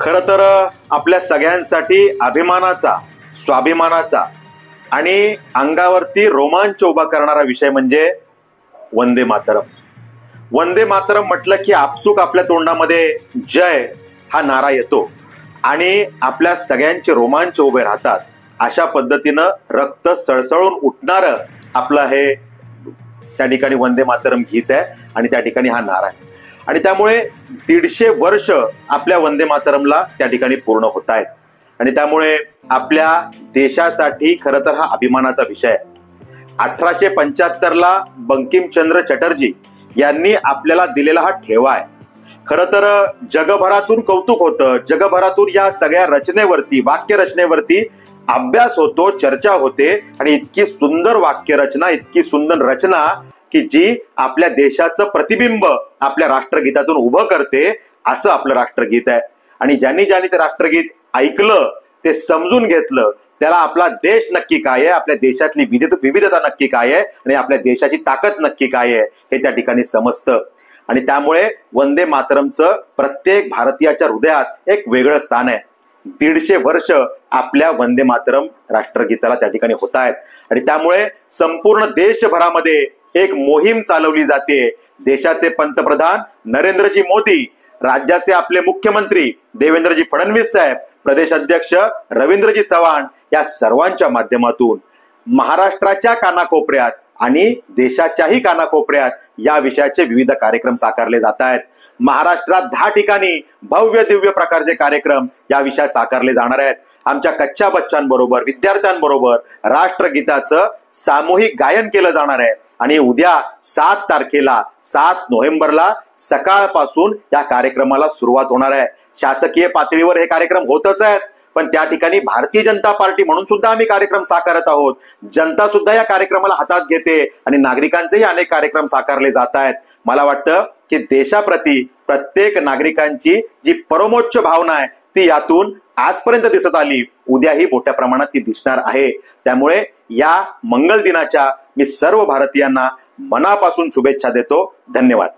खरं तर आपल्या सगळ्यांसाठी अभिमानाचा, स्वाभिमानाचा आणि अंगावरती रोमांच उभा करणारा विषय म्हणजे वंदे मातरम. वंदे मातरम म्हटलं की आपसूक आपल्या तोंडामध्ये जय हा नारा येतो आणि आपल्या सगळ्यांचे रोमांच उभे राहतात. अशा पद्धतीनं रक्त सळसळून उठणारं आपलं हे त्या ठिकाणी वंदे मातरम गीत आहे आणि त्या ठिकाणी हा नारा आहे. आणि त्यामुळे 150 वर्ष आपल्या वंदे मातरमला त्या ठिकाणी पूर्ण होत आहेत. आणि त्यामुळे आपल्या देशासाठी खरं तर हा अभिमानाचा विषय आहे. 1875 बंकिमचंद्र चटर्जी यांनी आपल्याला दिलेला हा ठेवा आहे. खरं तर जगभरातून कौतुक होतं, जगभरातून या सगळ्या रचनेवरती, वाक्य रचनेवरती अभ्यास होतो, चर्चा होते आणि इतकी सुंदर वाक्यरचना, इतकी सुंदर रचना की जी आपल्या देशाचं प्रतिबिंब आपल्या राष्ट्रगीतातून उभं करते, असं आपलं राष्ट्रगीत आहे. आणि ज्यांनी ते राष्ट्रगीत ऐकलं, ते समजून घेतलं, त्याला आपला देश नक्की काय आहे, आपल्या देशातली विविधता नक्की काय आहे आणि आपल्या देशाची ताकद नक्की काय आहे हे त्या ठिकाणी समजतं. आणि त्यामुळे वंदे मातरमचं प्रत्येक भारतीयाच्या हृदयात एक वेगळं स्थान आहे. 150 वर्ष आपल्या वंदे मातरम राष्ट्रगीताला त्या ठिकाणी होत आहेत. आणि त्यामुळे संपूर्ण देशभरामध्ये एक मोहीम चालवली जाते. देशाचे पंतप्रधान नरेंद्रजी मोदी, राज्याचे आपले मुख्यमंत्री देवेंद्रजी फडणवीस साहेब, प्रदेश अध्यक्ष रवींद्रजी चव्हाण या सर्वांच्या माध्यमातून महाराष्ट्राच्या कानाकोपऱ्यात आणि देशाच्याही कानाकोपऱ्यात या विषयाचे विविध कार्यक्रम साकारले जात आहेत. महाराष्ट्रात 10 ठिकाणी भव्य दिव्य प्रकारचे कार्यक्रम या विषयात साकारले जाणार आहेत. आमच्या कच्च्या बच्चांबरोबर, विद्यार्थ्यांबरोबर राष्ट्रगीताचं सामूहिक गायन केलं जाणार आहे. आणि उद्या 7 तारखेला 7 नोव्हेंबरला सकाळपासून या कार्यक्रमाला सुरुवात होणार आहे. शासकीय पातळीवर हे कार्यक्रम होतच आहेत, पण त्या ठिकाणी भारतीय जनता पार्टी म्हणून सुद्धा आम्ही कार्यक्रम साकारत आहोत. जनता सुद्धा या कार्यक्रमाला हातात घेते आणि नागरिकांचेही अनेक कार्यक्रम साकारले जात आहेत. मला वाटतं की देशाप्रती प्रत्येक नागरिकांची जी परमोच्च भावना आहे ती यातून आजपर्यंत दिसत आली, उद्याही मोठ्या प्रमाणात ती दिसणार आहे. त्यामुळे या मंगल दिनाच्या मी सर्व भारतीयांना मनापासून शुभेच्छा देतो. धन्यवाद.